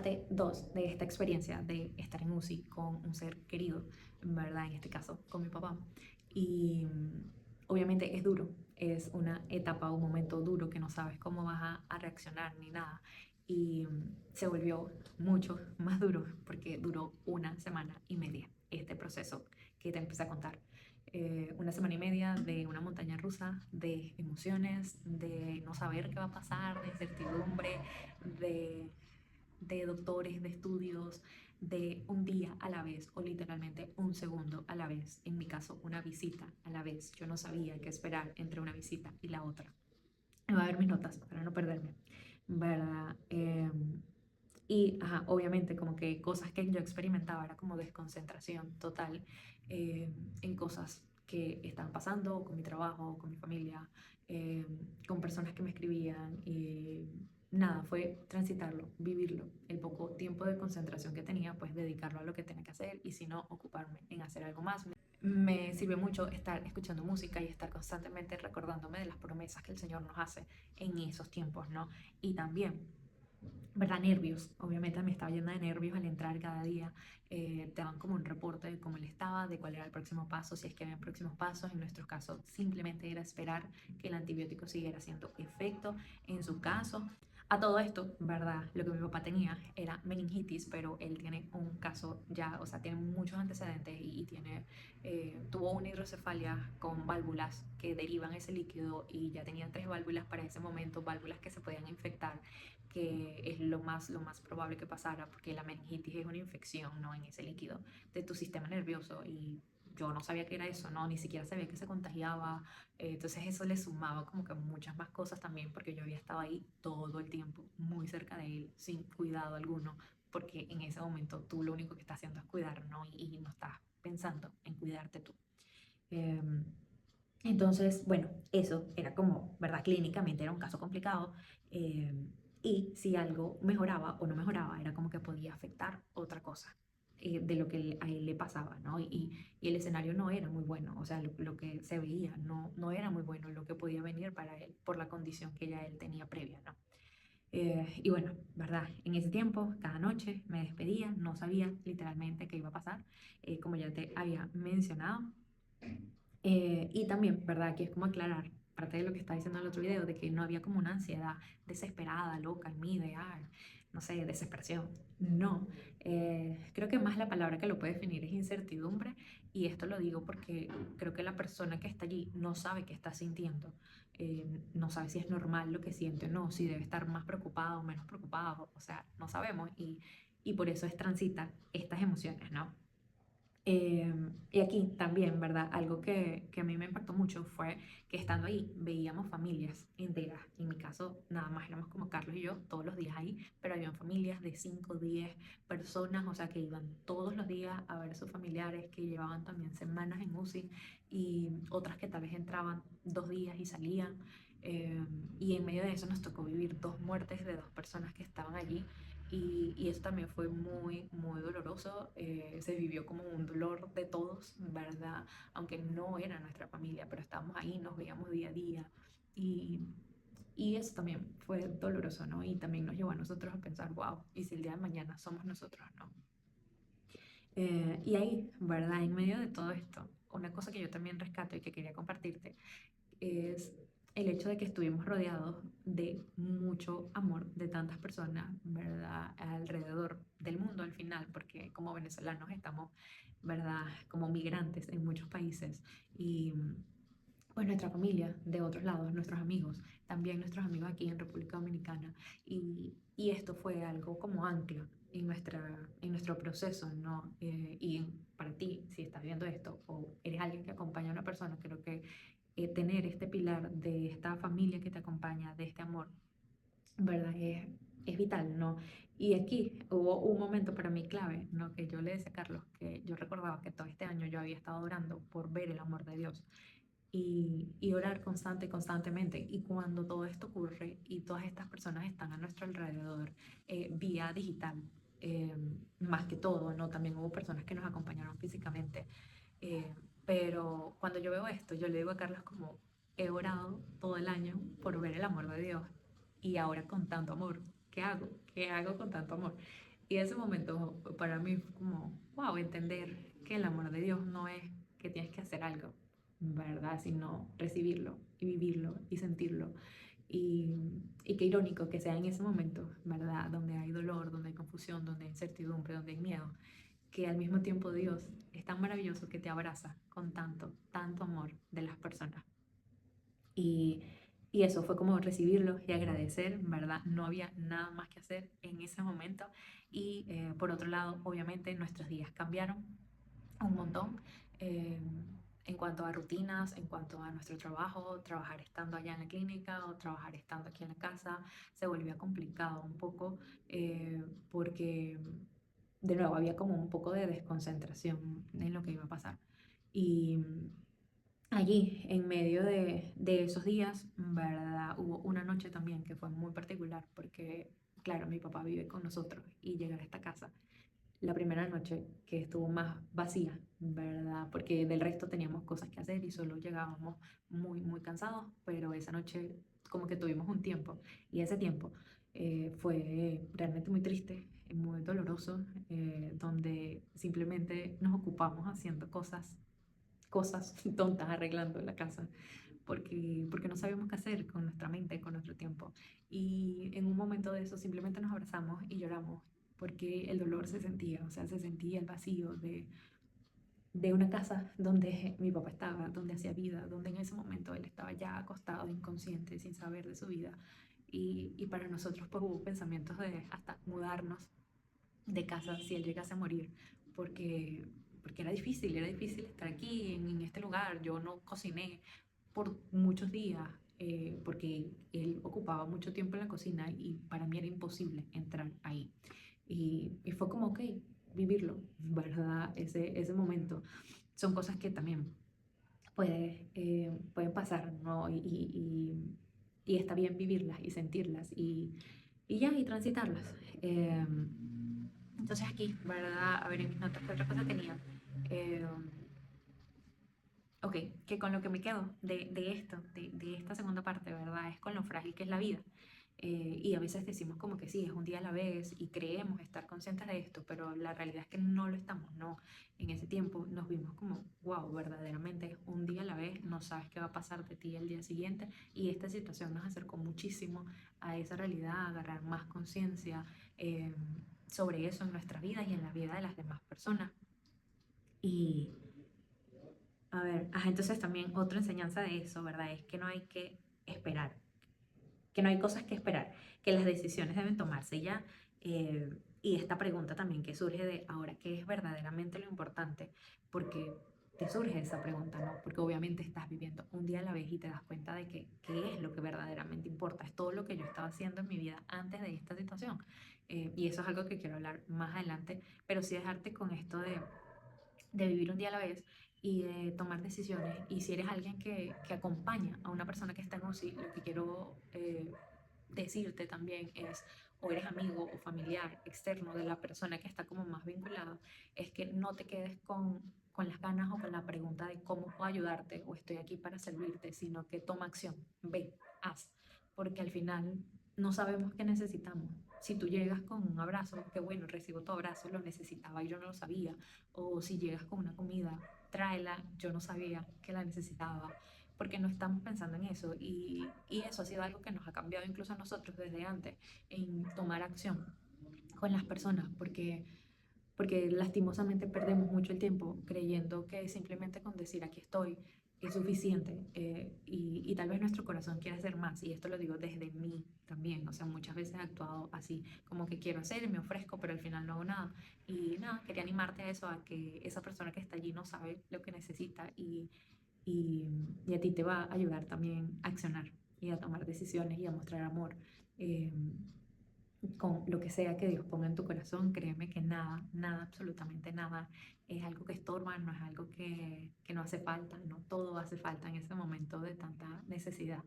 parte 2 de esta experiencia de estar en UCI con un ser querido, ¿verdad? En este caso, con mi papá. Y obviamente es duro, es una etapa, un momento duro que no sabes cómo vas a reaccionar ni nada. Y se volvió mucho más duro porque duró una semana y media este proceso que te empecé a contar. Una semana y media de una montaña rusa, de emociones, de no saber qué va a pasar, de incertidumbre, de de doctores, de estudios, de un día a la vez o literalmente un segundo a la vez. En mi caso, una visita a la vez. Yo no sabía qué esperar entre una visita y la otra. Voy a ver mis notas para no perderme, ¿verdad? Y ajá, obviamente como que cosas que yo experimentaba era como desconcentración total eh, en cosas que estaban pasando con mi trabajo, con mi familia, eh, con personas que me escribían y nada, fue transitarlo, vivirlo, el poco tiempo de concentración que tenía, pues dedicarlo a lo que tenía que hacer y si no, ocuparme en hacer algo más. Me sirvió mucho estar escuchando música y estar constantemente recordándome de las promesas que el Señor nos hace en esos tiempos, ¿no? Y también, ¿verdad? Nervios. Obviamente me estaba llena de nervios al entrar cada día. Te dan como un reporte de cómo él estaba, de cuál era el próximo paso, si es que había próximos pasos. En nuestro caso, simplemente era esperar que el antibiótico siguiera haciendo efecto en su caso. A todo esto, ¿verdad? Lo que mi papá tenía era meningitis, pero él tiene un caso ya, o sea, tiene muchos antecedentes y tiene, tuvo una hidrocefalia con válvulas que derivan ese líquido y ya tenía tres válvulas para ese momento, válvulas que se podían infectar, que es lo más probable que pasara, porque la meningitis es una infección, ¿no? En ese líquido de tu sistema nervioso y yo no sabía que era eso, ¿no? Ni siquiera sabía que se contagiaba, entonces eso le sumaba como que muchas más cosas también, porque yo había estado ahí todo el tiempo, muy cerca de él, sin cuidado alguno, porque en ese momento tú lo único que estás haciendo es cuidar, ¿no? Y no estás pensando en cuidarte tú. Em, entonces, bueno, eso era como, ¿verdad? Clínicamente era un caso complicado. eh, y si algo mejoraba o no mejoraba, era como que podía afectar otra cosa de lo que a él le pasaba, ¿no? Y el escenario no era muy bueno, o sea, lo que se veía no era muy bueno lo que podía venir para él por la condición que ya él tenía previa, ¿no? Y bueno, ¿verdad? En ese tiempo, cada noche me despedía, no sabía literalmente qué iba a pasar, como ya te había mencionado. Y también, ¿verdad? Que es como aclarar, parte de lo que estaba diciendo en el otro video, de que no había como una ansiedad desesperada, loca en mí, de, ay, no sé, desesperación. No, creo que más la palabra que lo puede definir es incertidumbre y esto lo digo porque creo que la persona que está allí no sabe qué está sintiendo, no sabe si es normal lo que siente o no, si debe estar más preocupado o menos preocupado, o sea, no sabemos y por eso es transitar estas emociones, ¿no? Y aquí también, ¿verdad? Algo que a mí me impactó mucho fue que estando ahí veíamos familias enteras. En mi caso, nada más éramos como Carlos y yo todos los días ahí, pero habían familias de 5 10 personas, o sea, que iban todos los días a ver a sus familiares, que llevaban también semanas en UCI y otras que tal vez entraban 2 días y salían. Y en medio de eso nos tocó vivir dos muertes de dos personas que estaban allí y eso también fue muy doloroso. Se vivió como un dolor de todos, ¿verdad? Aunque no era nuestra familia, pero estábamos ahí, nos veíamos día a día. Y, y eso también fue doloroso, ¿no? Y también nos llevó a nosotros a pensar, wow, ¿y si el día de mañana somos nosotros, no? Y ahí, ¿verdad? En medio de todo esto, una cosa que yo también rescato y que quería compartirte es el hecho de que estuvimos rodeados de mucho amor de tantas personas, ¿verdad? Alrededor del mundo al final, porque como venezolanos estamos, ¿verdad? Como migrantes en muchos países y pues nuestra familia de otros lados, nuestros amigos, también nuestros amigos aquí en República Dominicana y esto fue algo como ancla en nuestro proceso, ¿no? Y para ti, si estás viendo esto o eres alguien que acompaña a una persona, creo que tener este pilar de esta familia que te acompaña, de este amor, ¿verdad? Es vital, ¿no? Y aquí hubo un momento para mí clave, ¿no? Que yo le decía a Carlos que yo recordaba que todo este año yo había estado orando por ver el amor de Dios y orar constantemente. Y cuando todo esto ocurre y todas estas personas están a nuestro alrededor, vía digital, eh, más que todo, ¿no? También hubo personas que nos acompañaron físicamente. eh, pero cuando yo veo esto, yo le digo a Carlos como, he orado todo el año por ver el amor de Dios y ahora con tanto amor, ¿qué hago? ¿Qué hago con tanto amor? Y ese momento para mí fue como, wow, entender que el amor de Dios no es que tienes que hacer algo, ¿verdad? Sino recibirlo y vivirlo y sentirlo. Y qué irónico que sea en ese momento, ¿verdad? Donde hay dolor, donde hay confusión, donde hay incertidumbre, donde hay miedo, que al mismo tiempo Dios es tan maravilloso que te abraza con tanto, tanto amor de las personas. Y, y eso fue como recibirlo y agradecer, ¿verdad? No había nada más que hacer en ese momento. Y por otro lado, obviamente nuestros días cambiaron un montón eh, en cuanto a rutinas, en cuanto a nuestro trabajo, trabajar estando allá en la clínica o trabajar estando aquí en la casa, se volvía complicado un poco porque de nuevo había como un poco de desconcentración en lo que iba a pasar. Y allí, en medio de esos días, ¿verdad? Hubo una noche también que fue muy particular porque, claro, mi papá vive con nosotros y llegar a esta casa la primera noche que estuvo más vacía, ¿verdad? Porque del resto teníamos cosas que hacer y solo llegábamos muy, muy cansados, pero esa noche como que tuvimos un tiempo y ese tiempo fue realmente muy triste, muy doloroso, donde simplemente nos ocupamos haciendo cosas tontas, arreglando la casa, porque no sabíamos qué hacer con nuestra mente, con nuestro tiempo. Y en un momento de eso simplemente nos abrazamos y lloramos, porque el dolor se sentía, o sea, se sentía el vacío de una casa donde mi papá estaba, donde hacía vida, donde en ese momento él estaba ya acostado, inconsciente, sin saber de su vida. Y para nosotros pues hubo pensamientos de hasta mudarnos de casa si él llegase a morir, porque, porque era difícil estar aquí, en este lugar. Yo no cociné por muchos días, porque él ocupaba mucho tiempo en la cocina y para mí era imposible entrar ahí. Y fue como, ok, vivirlo, ¿verdad? Ese momento. Son cosas que también pueden pasar, ¿no? Y está bien vivirlas y sentirlas y ya, y transitarlas. Eh, entonces aquí, ¿verdad? A ver, en mis notas, ¿qué otra cosa tenía? Eh, ok, que con lo que me quedo de esto, de esta segunda parte, ¿verdad? Es con lo frágil que es la vida. Y a veces decimos como que sí, es un día a la vez y creemos estar conscientes de esto, pero la realidad es que no lo estamos, no. En ese tiempo nos vimos como, wow, verdaderamente es un día a la vez, no sabes qué va a pasar de ti el día siguiente y esta situación nos acercó muchísimo a esa realidad, a agarrar más conciencia sobre eso en nuestra vida y en la vida de las demás personas. Y a ver, entonces también otra enseñanza de eso, ¿verdad? Es que no hay que esperar, que no hay cosas que esperar, que las decisiones deben tomarse ya. eh, y esta pregunta también que surge de ahora, ¿qué es verdaderamente lo importante? Porque te surge esa pregunta, ¿no? Porque obviamente estás viviendo un día a la vez y te das cuenta de que qué es lo que verdaderamente importa, es todo lo que yo estaba haciendo en mi vida antes de esta situación. Y eso es algo que quiero hablar más adelante, pero sí dejarte con esto de vivir un día a la vez y de tomar decisiones. Y si eres alguien que acompaña a una persona que está en UCI, lo que quiero decirte también es, o eres amigo o familiar externo de la persona que está como más vinculada, es que no te quedes con las ganas o con la pregunta de cómo puedo ayudarte o estoy aquí para servirte, sino que toma acción, ve, haz, porque al final no sabemos qué necesitamos. Si tú llegas con un abrazo, que bueno, recibo tu abrazo, lo necesitaba y yo no lo sabía, o si llegas con una comida, tráela, yo no sabía que la necesitaba, porque no estamos pensando en eso y eso ha sido algo que nos ha cambiado incluso a nosotros desde antes, en tomar acción con las personas, porque lastimosamente perdemos mucho el tiempo creyendo que simplemente con decir aquí estoy es suficiente y tal vez nuestro corazón quiere hacer más y esto lo digo desde mí también, o sea, muchas veces he actuado así, como que quiero hacer y me ofrezco, pero al final no hago nada y nada, quería animarte a eso, a que esa persona que está allí no sabe lo que necesita y a ti te va a ayudar también a accionar y a tomar decisiones y a mostrar amor. eh, con lo que sea que Dios ponga en tu corazón, créeme que nada, nada, absolutamente nada es algo que estorba, no es algo que no hace falta, no todo hace falta en ese momento de tanta necesidad.